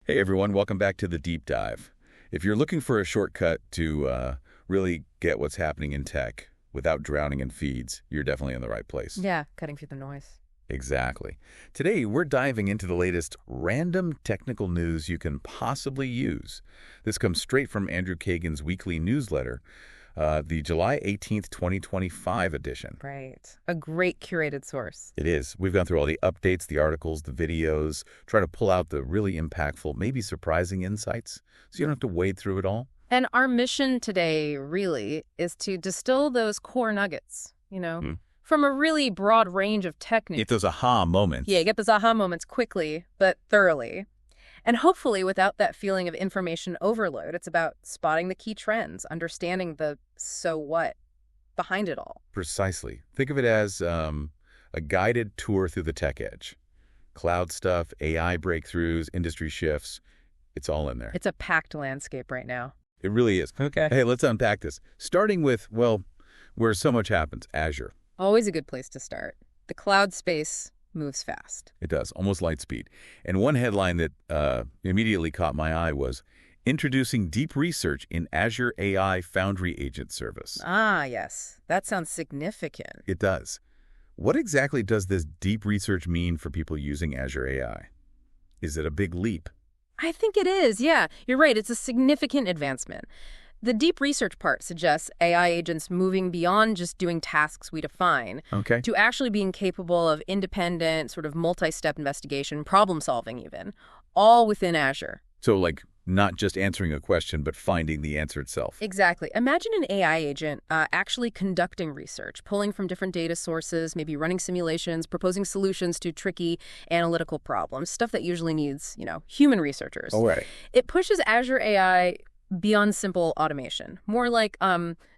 Hey everyone, welcome back to the Deep Dive. If you're looking for a shortcut to really get what's happening in tech without drowning in feeds, you're definitely in the right place. Yeah, cutting through the noise. Exactly. Today, we're diving into the latest random technical news you can possibly use. This comes straight from Andrew Kagan's weekly newsletter, the July 18th, 2025 edition. Right. A great curated source. It is. We've gone through all the updates, the articles, the videos, try to pull out the really impactful, maybe surprising insights, so you don't have to wade through it all. And our mission today, really, is to distill those core nuggets, from a really broad range of techniques. Get those aha moments. Yeah, get those aha moments quickly, but thoroughly. And hopefully without that feeling of information overload. It's about spotting the key trends, understanding the so what behind it all. Precisely. Think of it as a guided tour through the tech edge. Cloud stuff, AI breakthroughs, industry shifts. It's all in there. It's a packed landscape right now. It really is. Okay. Hey, let's unpack this. Starting with, well, where so much happens, Azure. Always a good place to start. The cloud space moves fast. It does, almost light speed. And one headline that immediately caught my eye was, Introducing Deep Research in Azure AI Foundry Agent Service. Ah, yes. That sounds significant. It does. What exactly does this deep research mean for people using Azure AI? Is it a big leap? I think it is, yeah. You're right. It's a significant advancement. The deep research part suggests AI agents moving beyond just doing tasks we define to actually being capable of independent, sort of multi-step investigation, problem solving even, all within Azure. So like not just answering a question, but finding the answer itself. Exactly. Imagine an AI agent actually conducting research, pulling from different data sources, maybe running simulations, proposing solutions to tricky analytical problems, stuff that usually needs, human researchers. Oh, right. It pushes Azure AI beyond simple automation, more like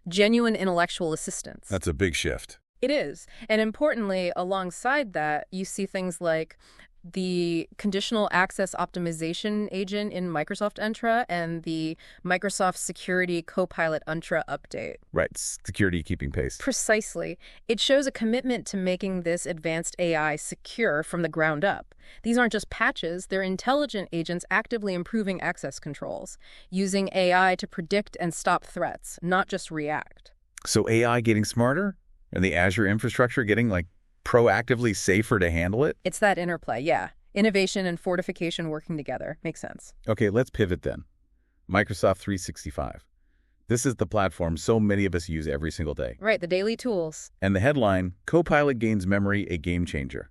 genuine intellectual assistance. That's a big shift. It is. And importantly, alongside that, you see things like the conditional access optimization agent in Microsoft Entra and the Microsoft Security Copilot Entra update. Right, security keeping pace. Precisely. It shows a commitment to making this advanced AI secure from the ground up. These aren't just patches, they're intelligent agents actively improving access controls, using AI to predict and stop threats, not just react. So AI getting smarter and the Azure infrastructure getting proactively safer to handle it? It's that interplay, yeah. Innovation and fortification working together. Makes sense. Okay, let's pivot then. Microsoft 365. This is the platform so many of us use every single day. Right, the daily tools. And the headline, Copilot gains memory, a game changer.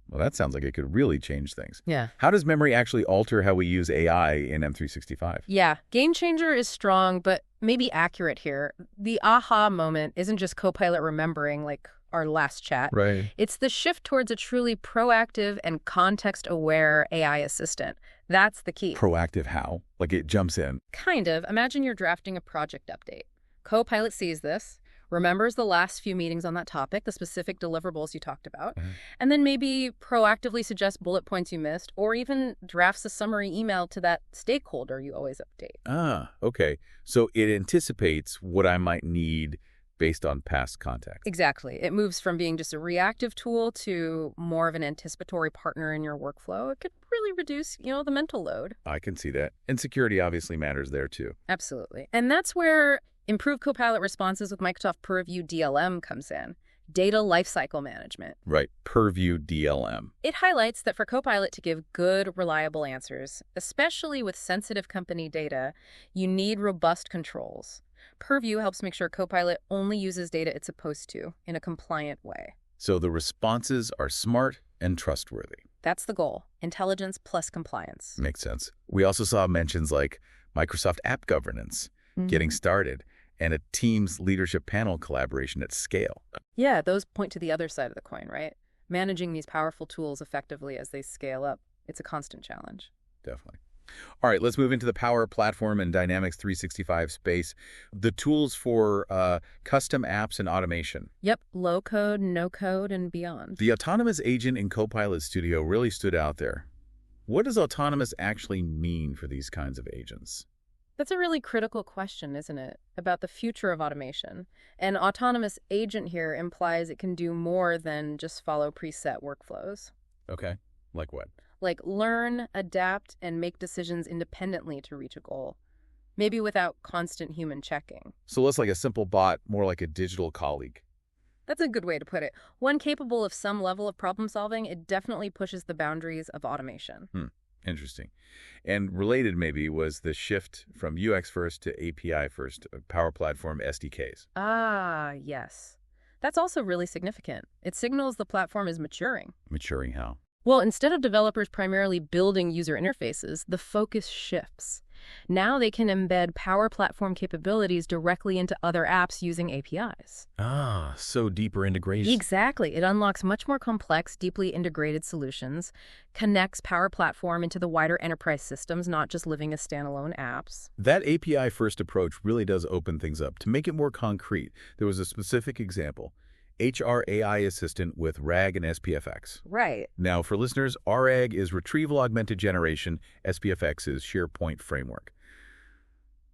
Well, that sounds like it could really change things. Yeah. How does memory actually alter how we use AI in M365? Yeah, game changer is strong, but maybe accurate here. The aha moment isn't just Copilot remembering, like our last chat. Right. It's the shift towards a truly proactive and context-aware AI assistant. That's the key. Proactive how? Like it jumps in. Kind of. Imagine you're drafting a project update. Copilot sees this, remembers the last few meetings on that topic, the specific deliverables you talked about, and then maybe proactively suggests bullet points you missed, or even drafts a summary email to that stakeholder you always update. Ah, okay. So it anticipates what I might need based on past context. Exactly. It moves from being just a reactive tool to more of an anticipatory partner in your workflow. It could really reduce, the mental load. I can see that. And security obviously matters there too. Absolutely. And that's where improved Copilot responses with Microsoft Purview DLM comes in. Data lifecycle management. Right. Purview DLM. It highlights that for Copilot to give good, reliable answers, especially with sensitive company data, you need robust controls. Purview helps make sure Copilot only uses data it's supposed to in a compliant way. So the responses are smart and trustworthy. That's the goal. Intelligence plus compliance. Makes sense. We also saw mentions like Microsoft App Governance, getting started, and a Teams leadership panel collaboration at scale. Yeah, those point to the other side of the coin, right? Managing these powerful tools effectively as they scale up, it's a constant challenge. Definitely. All right, let's move into the Power Platform and Dynamics 365 space. The tools for custom apps and automation. Yep, low code, no code, and beyond. The autonomous agent in Copilot Studio really stood out there. What does autonomous actually mean for these kinds of agents? That's a really critical question, isn't it? About the future of automation. An autonomous agent here implies it can do more than just follow preset workflows. Okay, like what? Like learn, adapt, and make decisions independently to reach a goal. Maybe without constant human checking. So less like a simple bot, more like a digital colleague. That's a good way to put it. One capable of some level of problem solving, it definitely pushes the boundaries of automation. Interesting. And related maybe was the shift from UX first to API first, Power Platform SDKs. Ah, yes. That's also really significant. It signals the platform is maturing. Maturing how? Well, instead of developers primarily building user interfaces, the focus shifts. Now they can embed Power Platform capabilities directly into other apps using APIs. Ah, so deeper integration. Exactly. It unlocks much more complex, deeply integrated solutions, connects Power Platform into the wider enterprise systems, not just living as standalone apps. That API-first approach really does open things up. To make it more concrete, there was a specific example. HR AI Assistant with RAG and SPFX. Right. Now, for listeners, RAG is Retrieval Augmented Generation, SPFX is SharePoint Framework.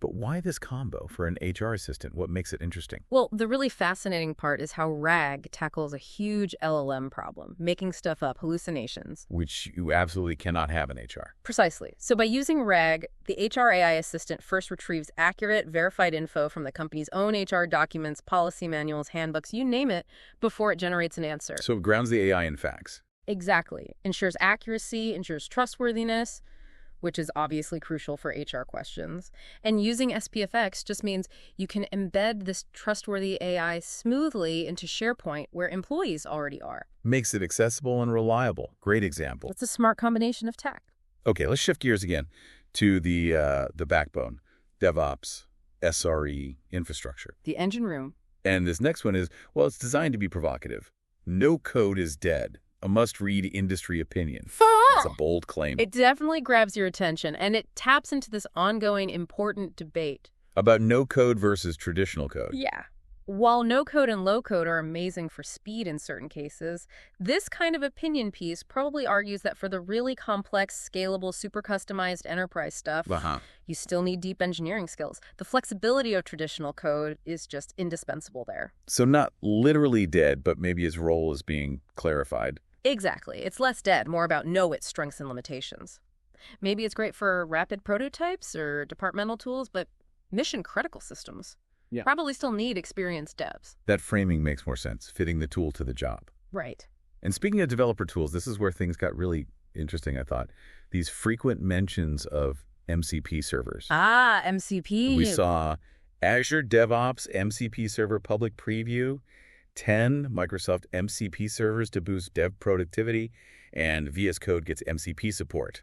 But why this combo for an HR assistant? What makes it interesting? Well, the really fascinating part is how RAG tackles a huge LLM problem, making stuff up, hallucinations. Which you absolutely cannot have in HR. Precisely. So by using RAG, the HR AI assistant first retrieves accurate, verified info from the company's own HR documents, policy manuals, handbooks, you name it, before it generates an answer. So it grounds the AI in facts. Exactly. Ensures accuracy, ensures trustworthiness, which is obviously crucial for HR questions. And using SPFX just means you can embed this trustworthy AI smoothly into SharePoint where employees already are. Makes it accessible and reliable. Great example. It's a smart combination of tech. Okay, let's shift gears again to the backbone, DevOps, SRE, infrastructure. The engine room. And this next one is, well, it's designed to be provocative. No code is dead. A must-read industry opinion. It's a bold claim. It definitely grabs your attention, and it taps into this ongoing important debate. About no code versus traditional code. Yeah. While no code and low code are amazing for speed in certain cases, this kind of opinion piece probably argues that for the really complex, scalable, super customized enterprise stuff, you still need deep engineering skills. The flexibility of traditional code is just indispensable there. So not literally dead, but maybe his role is being clarified. Exactly. It's less dead, more about know its strengths and limitations. Maybe it's great for rapid prototypes or departmental tools, but mission-critical systems probably still need experienced devs. That framing makes more sense, fitting the tool to the job. Right. And speaking of developer tools, this is where things got really interesting, I thought. These frequent mentions of MCP servers. Ah, MCP. We saw Azure DevOps MCP Server Public Preview, 10 Microsoft MCP servers to boost dev productivity, and VS Code gets MCP support.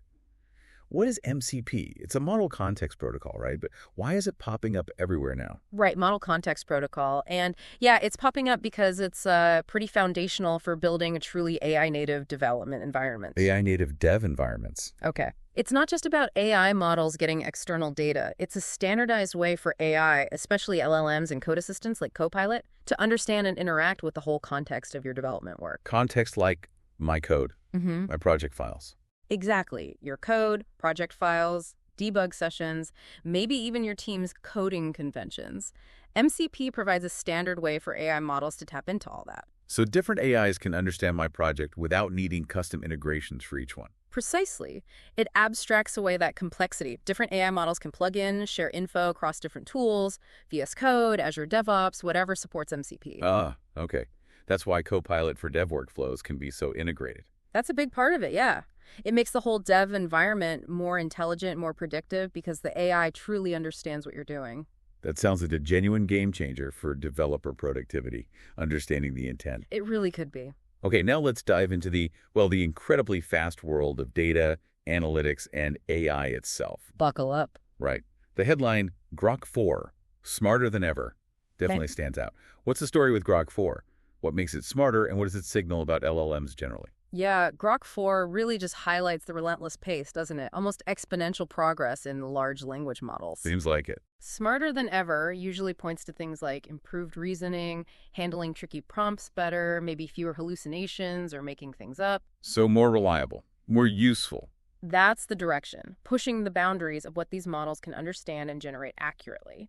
What is MCP? It's a Model Context Protocol, right? But why is it popping up everywhere now? Right, Model Context Protocol. And yeah, it's popping up because it's pretty foundational for building a truly AI-native development environment. AI-native dev environments. Okay. It's not just about AI models getting external data. It's a standardized way for AI, especially LLMs and code assistants like Copilot, to understand and interact with the whole context of your development work. Context like my code, my project files. Exactly. Your code, project files, debug sessions, maybe even your team's coding conventions. MCP provides a standard way for AI models to tap into all that. So different AIs can understand my project without needing custom integrations for each one. Precisely. It abstracts away that complexity. Different AI models can plug in, share info across different tools, VS Code, Azure DevOps, whatever supports MCP. Ah, okay. That's why Copilot for dev workflows can be so integrated. That's a big part of it, yeah. It makes the whole dev environment more intelligent, more predictive, because the AI truly understands what you're doing. That sounds like a genuine game changer for developer productivity, understanding the intent. It really could be. Okay, now let's dive into the incredibly fast world of data, analytics, and AI itself. Buckle up. Right. The headline, Grok 4, smarter than ever, definitely stands out. What's the story with Grok 4? What makes it smarter, and what does it signal about LLMs generally? Yeah, Grok 4 really just highlights the relentless pace, doesn't it? Almost exponential progress in large language models. Seems like it. Smarter than ever usually points to things like improved reasoning, handling tricky prompts better, maybe fewer hallucinations or making things up. So more reliable, more useful. That's the direction, pushing the boundaries of what these models can understand and generate accurately.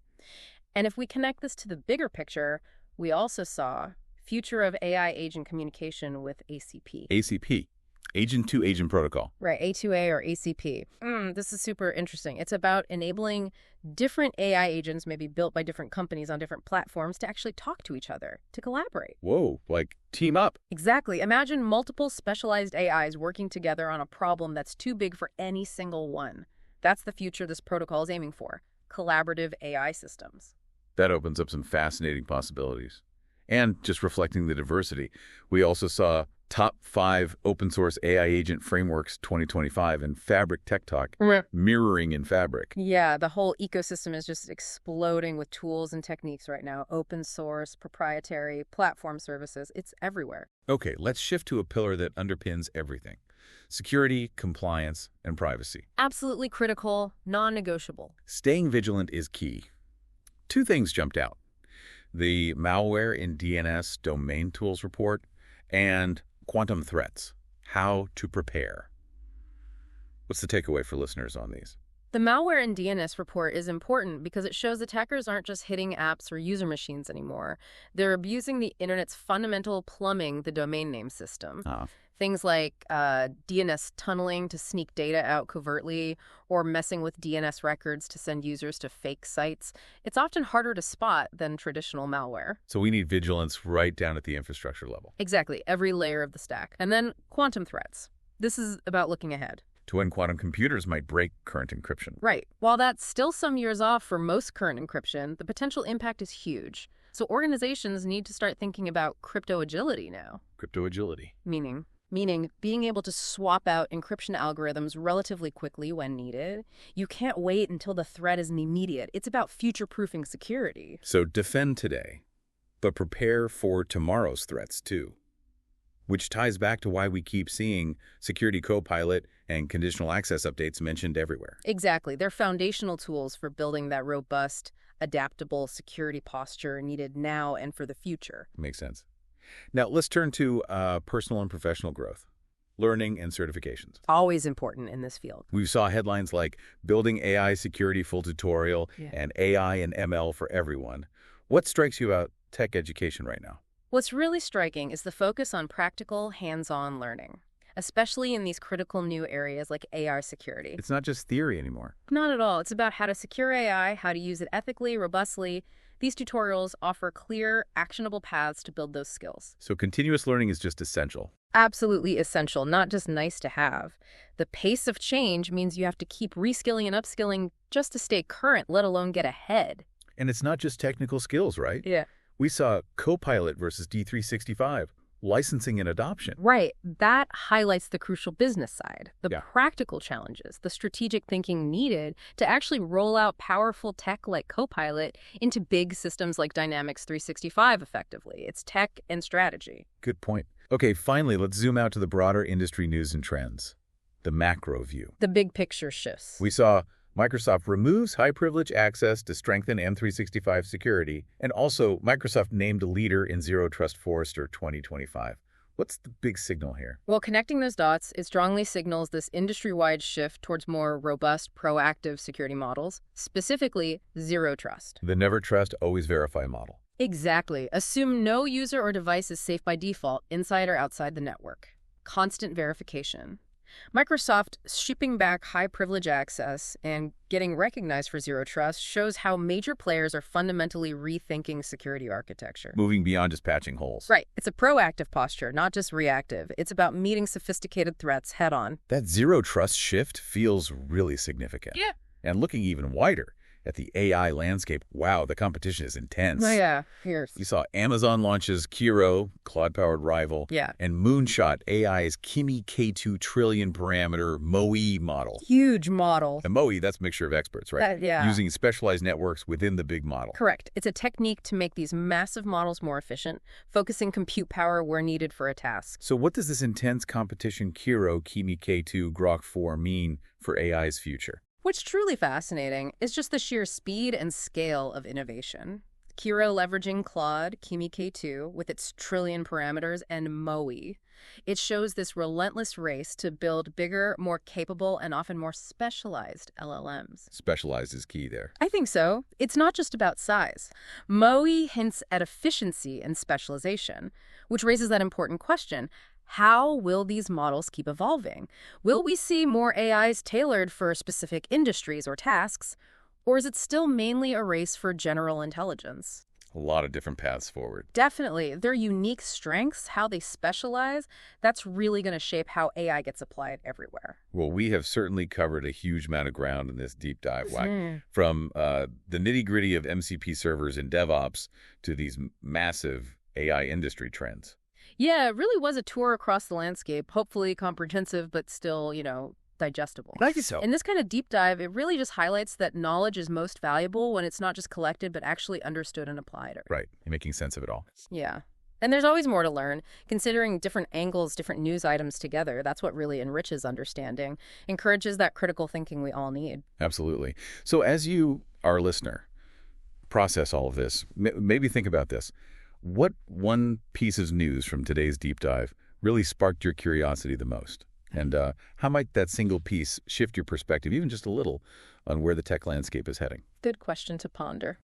And if we connect this to the bigger picture, we also saw future of AI agent communication with ACP. ACP. Agent-to-agent protocol. Right, A2A or ACP. This is super interesting. It's about enabling different AI agents, maybe built by different companies on different platforms, to actually talk to each other, to collaborate. Whoa, like team up. Exactly. Imagine multiple specialized AIs working together on a problem that's too big for any single one. That's the future this protocol is aiming for. Collaborative AI systems. That opens up some fascinating possibilities. And just reflecting the diversity, we also saw Top 5 Open Source AI Agent Frameworks 2025 and Fabric Tech Talk mirroring in Fabric. Yeah, the whole ecosystem is just exploding with tools and techniques right now. Open source, proprietary, platform services. It's everywhere. Okay, let's shift to a pillar that underpins everything. Security, compliance, and privacy. Absolutely critical, non-negotiable. Staying vigilant is key. Two things jumped out. The Malware in DNS Domain Tools report and quantum threats, how to prepare. What's the takeaway for listeners on these? The Malware in DNS report is important because it shows attackers aren't just hitting apps or user machines anymore. They're abusing the internet's fundamental plumbing, the domain name system. Things like DNS tunneling to sneak data out covertly, or messing with DNS records to send users to fake sites. It's often harder to spot than traditional malware. So we need vigilance right down at the infrastructure level. Exactly, every layer of the stack. And then quantum threats. This is about looking ahead. To when quantum computers might break current encryption. Right. While that's still some years off for most current encryption, the potential impact is huge. So organizations need to start thinking about crypto agility now. Crypto agility. Meaning being able to swap out encryption algorithms relatively quickly when needed. You can't wait until the threat is immediate. It's about future-proofing security. So defend today, but prepare for tomorrow's threats too. Which ties back to why we keep seeing Security Copilot and conditional access updates mentioned everywhere. Exactly. They're foundational tools for building that robust, adaptable security posture needed now and for the future. Makes sense. Now, let's turn to personal and professional growth, learning and certifications. Always important in this field. We saw headlines like Building AI Security Full Tutorial and AI and ML for Everyone. What strikes you about tech education right now? What's really striking is the focus on practical, hands-on learning, especially in these critical new areas like AI security. It's not just theory anymore. Not at all. It's about how to secure AI, how to use it ethically, robustly. These tutorials offer clear, actionable paths to build those skills. So continuous learning is just essential. Absolutely essential, not just nice to have. The pace of change means you have to keep reskilling and upskilling just to stay current, let alone get ahead. And it's not just technical skills, right? Yeah. We saw Copilot versus D365, licensing and adoption. Right. That highlights the crucial business side, the practical challenges, the strategic thinking needed to actually roll out powerful tech like Copilot into big systems like Dynamics 365 effectively. It's tech and strategy. Good point. Okay, finally, let's zoom out to the broader industry news and trends. The macro view. The big picture shifts. We saw Microsoft removes high-privilege access to strengthen M365 security, and also Microsoft named a leader in Zero Trust Forrester 2025. What's the big signal here? Well, connecting those dots, it strongly signals this industry-wide shift towards more robust, proactive security models, specifically Zero Trust. The never trust, always verify model. Exactly. Assume no user or device is safe by default, inside or outside the network. Constant verification. Microsoft shipping back high privilege access and getting recognized for Zero Trust shows how major players are fundamentally rethinking security architecture. Moving beyond just patching holes. Right. It's a proactive posture, not just reactive. It's about meeting sophisticated threats head on. That Zero Trust shift feels really significant. Yeah. And looking even wider at the AI landscape, wow, the competition is intense. Oh, yeah. Fierce. You saw Amazon launches Kiro, Claude-powered rival, and Moonshot, AI's Kimi K2 trillion parameter MoE model. Huge model. And MoE, that's a mixture of experts, right? Using specialized networks within the big model. Correct. It's a technique to make these massive models more efficient, focusing compute power where needed for a task. So what does this intense competition Kiro, Kimi K2, Grok 4 mean for AI's future? What's truly fascinating is just the sheer speed and scale of innovation. Kiro leveraging Claude, Kimi K2, with its trillion parameters, and MoE. It shows this relentless race to build bigger, more capable, and often more specialized LLMs. Specialized is key there. I think so. It's not just about size. MoE hints at efficiency and specialization, which raises that important question. How will these models keep evolving? Will we see more AIs tailored for specific industries or tasks, or is it still mainly a race for general intelligence? A lot of different paths forward. Definitely. Their unique strengths, how they specialize, that's really going to shape how AI gets applied everywhere. Well, we have certainly covered a huge amount of ground in this deep dive. From the nitty-gritty of MCP servers and DevOps to these massive AI industry trends. Yeah, it really was a tour across the landscape, hopefully comprehensive, but still, digestible. Thank you so. In this kind of deep dive, it really just highlights that knowledge is most valuable when it's not just collected, but actually understood and applied. Right, and making sense of it all. Yeah. And there's always more to learn. Considering different angles, different news items together, that's what really enriches understanding, encourages that critical thinking we all need. Absolutely. So as you, our listener, process all of this, maybe think about this. What one piece of news from today's deep dive really sparked your curiosity the most? And how might that single piece shift your perspective, even just a little, on where the tech landscape is heading? Good question to ponder.